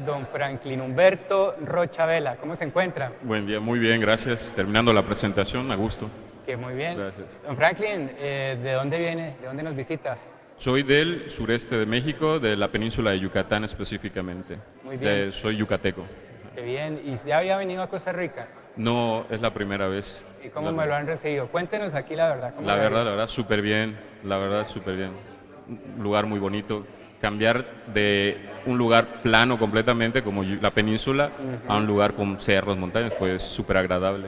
Don Franklin Humberto Rocha Vela, ¿cómo se encuentra? Buen día, muy bien, gracias. Terminando la presentación, a gusto. Que muy bien. Gracias. Don Franklin, ¿de dónde viene? ¿De dónde nos visita? Soy del sureste de México, de la península de Yucatán específicamente. Muy bien. Soy yucateco. Qué bien. ¿Y ya había venido a Costa Rica? No es la primera vez. ¿Y cómo me lo han recibido? Cuéntenos aquí la verdad. La verdad, súper bien. La verdad, súper bien. Un lugar muy bonito. Cambiar de un lugar plano completamente, como la península, a un lugar con cerros, montañas, pues súper agradable.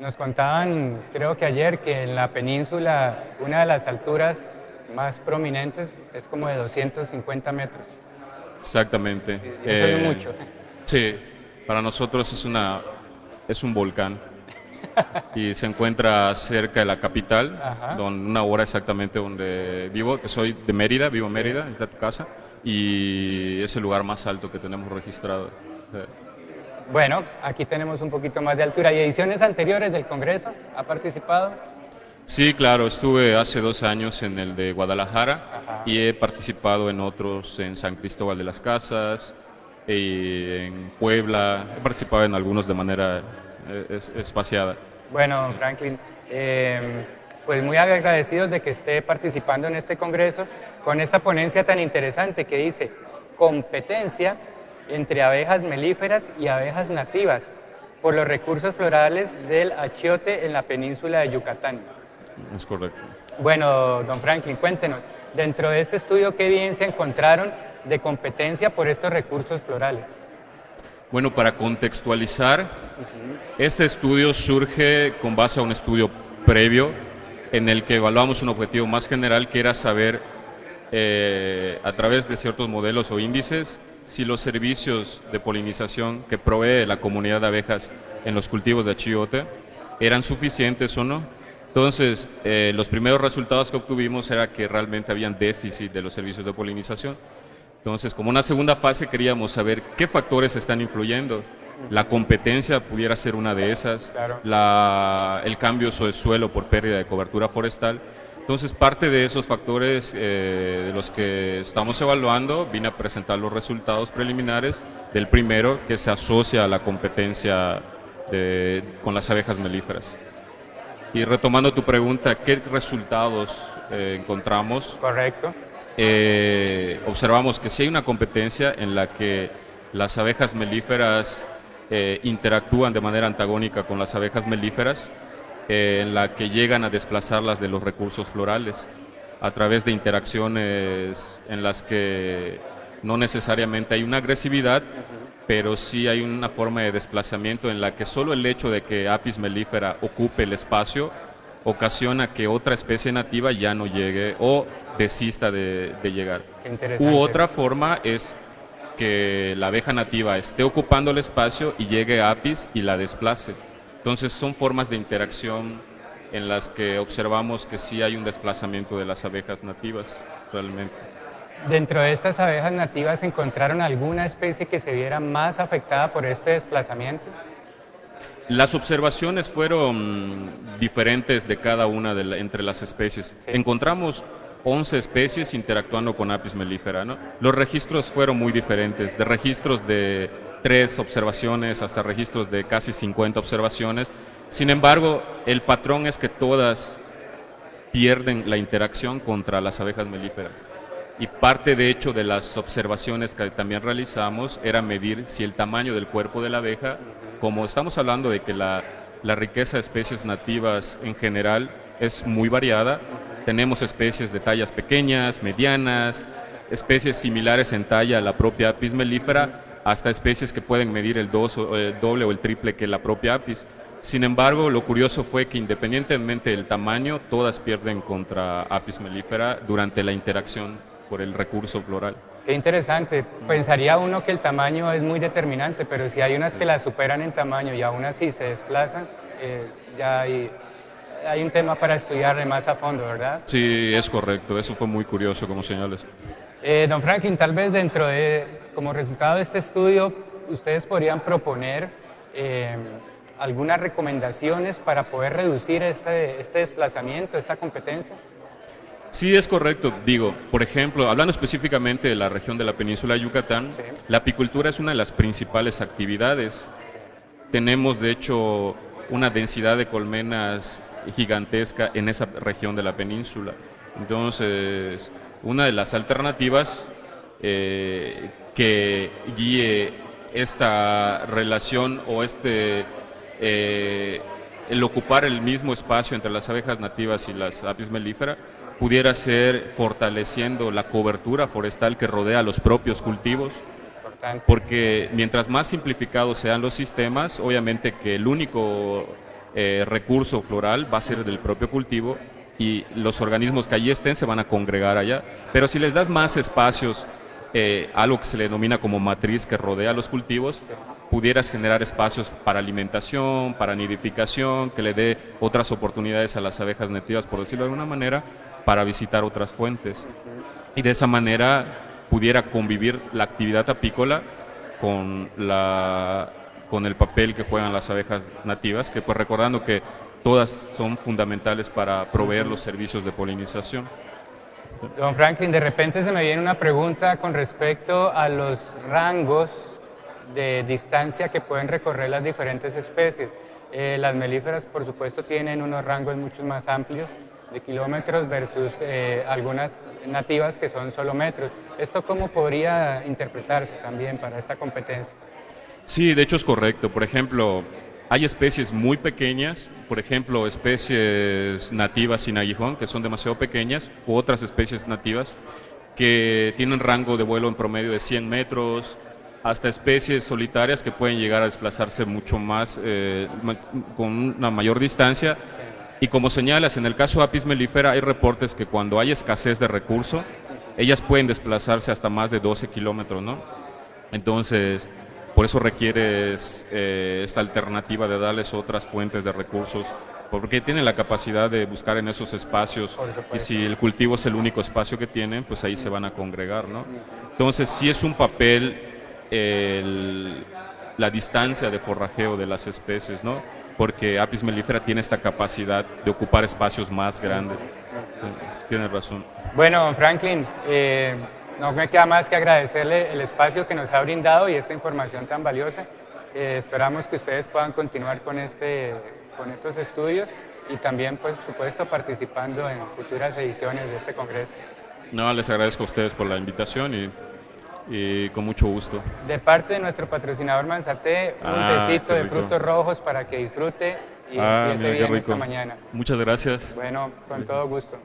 Nos contaban, creo que ayer, que en la península una de las alturas más prominentes es como de 250 metros. Exactamente. Eso es mucho. Sí, para nosotros es un volcán y se encuentra cerca de la capital, una hora exactamente donde vivo, que soy de Mérida, vivo en Mérida, es de tu casa, y es el lugar más alto que tenemos registrado. Bueno, aquí tenemos un poquito más de altura. ¿Y ediciones anteriores del Congreso ha participado? Sí, claro, estuve hace 2 años en el de Guadalajara y he participado en otros en San Cristóbal de las Casas, en Puebla, he participado en algunos de manera espaciada. Bueno, sí. Franklin, pues muy agradecidos de que esté participando en este congreso con esta ponencia tan interesante que dice competencia entre abejas melíferas y abejas nativas por los recursos florales del achiote en la península de Yucatán. Es correcto. Bueno, don Franklin, cuéntenos, dentro de este estudio, ¿qué evidencia encontraron de competencia por estos recursos florales? Bueno, para contextualizar, este estudio surge con base a un estudio previo en el que evaluamos un objetivo más general que era saber a través de ciertos modelos o índices si los servicios de polinización que provee la comunidad de abejas en los cultivos de achiote eran suficientes o no. Entonces, los primeros resultados que obtuvimos era que realmente habían déficit de los servicios de polinización. Entonces, como una segunda fase queríamos saber qué factores están influyendo. La competencia pudiera ser una de esas, claro. El cambio de suelo por pérdida de cobertura forestal. Entonces, parte de esos factores de los que estamos evaluando, vine a presentar los resultados preliminares del primero que se asocia a la competencia con las abejas melíferas. Y retomando tu pregunta, ¿qué resultados encontramos? Correcto. Observamos que sí hay una competencia en la que las abejas melíferas interactúan de manera antagónica con las abejas melíferas, en la que llegan a desplazarlas de los recursos florales a través de interacciones en las que no necesariamente hay una agresividad, pero sí hay una forma de desplazamiento en la que solo el hecho de que Apis mellifera ocupe el espacio ocasiona que otra especie nativa ya no llegue o desista de llegar. U otra forma es que la abeja nativa esté ocupando el espacio y llegue a Apis y la desplace. Entonces son formas de interacción en las que observamos que sí hay un desplazamiento de las abejas nativas realmente. ¿Dentro de estas abejas nativas encontraron alguna especie que se viera más afectada por este desplazamiento? Las observaciones fueron diferentes de cada una entre las especies. Sí. Encontramos 11 especies interactuando con Apis mellifera, ¿no? Los registros fueron muy diferentes, de registros de 3 observaciones hasta registros de casi 50 observaciones. Sin embargo, el patrón es que todas pierden la interacción contra las abejas melíferas. Y parte, de hecho, de las observaciones que también realizamos era medir si el tamaño del cuerpo de la abeja, como estamos hablando de que la riqueza de especies nativas en general es muy variada, tenemos especies de tallas pequeñas, medianas, especies similares en talla a la propia Apis mellifera, hasta especies que pueden medir el doble o el triple que la propia Apis. Sin embargo, lo curioso fue que independientemente del tamaño, todas pierden contra Apis mellifera durante la interacción por el recurso floral. Qué interesante. Pensaría uno que el tamaño es muy determinante, pero si hay unas que la superan en tamaño y aún así se desplazan, ya hay un tema para estudiarle más a fondo, ¿verdad? Sí, es correcto. Eso fue muy curioso, como señales. Don Franklin, tal vez como resultado de este estudio, ustedes podrían proponer algunas recomendaciones para poder reducir este desplazamiento, esta competencia. Sí, es correcto. Digo, por ejemplo, hablando específicamente de la región de la península de Yucatán, Sí. la apicultura es una de las principales actividades. Tenemos, de hecho, una densidad de colmenas gigantesca en esa región de la península. Entonces, una de las alternativas que guíe esta relación o el ocupar el mismo espacio entre las abejas nativas y las apis mellifera pudiera ser fortaleciendo la cobertura forestal que rodea los propios cultivos, Importante. porque mientras más simplificados sean los sistemas, obviamente que el único recurso floral va a ser del propio cultivo y los organismos que allí estén se van a congregar allá, pero si les das más espacios, algo que se le denomina como matriz que rodea los cultivos, pudieras generar espacios para alimentación, para nidificación, que le dé otras oportunidades a las abejas nativas, por decirlo de alguna manera, para visitar otras fuentes. Y de esa manera pudiera convivir la actividad apícola con el papel que juegan las abejas nativas, que pues recordando que todas son fundamentales para proveer los servicios de polinización. Don Franklin, de repente se me viene una pregunta con respecto a los rangos de distancia que pueden recorrer las diferentes especies. Las melíferas, por supuesto, tienen unos rangos mucho más amplios de kilómetros versus algunas nativas que son solo metros. ¿Esto cómo podría interpretarse también para esta competencia? Sí, de hecho es correcto. Por ejemplo, hay especies muy pequeñas, por ejemplo, especies nativas sin aguijón, que son demasiado pequeñas, u otras especies nativas que tienen rango de vuelo en promedio de 100 metros, hasta especies solitarias que pueden llegar a desplazarse mucho más, con una mayor distancia. Sí. Y como señalas, en el caso de Apis mellifera hay reportes que cuando hay escasez de recurso, ellas pueden desplazarse hasta más de 12 kilómetros, ¿no? Entonces, por eso requieres esta alternativa de darles otras fuentes de recursos, porque tienen la capacidad de buscar en esos espacios, y si el cultivo es el único espacio que tienen, pues ahí se van a congregar, ¿no? Entonces, sí es un papel la distancia de forrajeo de las especies, ¿no? Porque Apis mellifera tiene esta capacidad de ocupar espacios más grandes. Tienes razón. Bueno, don Franklin, no me queda más que agradecerle el espacio que nos ha brindado y esta información tan valiosa. Esperamos que ustedes puedan continuar con estos estudios y también, por supuesto, participando en futuras ediciones de este congreso. No, les agradezco a ustedes por la invitación y con mucho gusto. De parte de nuestro patrocinador Manzate, un tecito de frutos rojos para que disfrute y empiece mira, qué bien rico. esta mañana. Muchas gracias. Bueno, con todo gusto.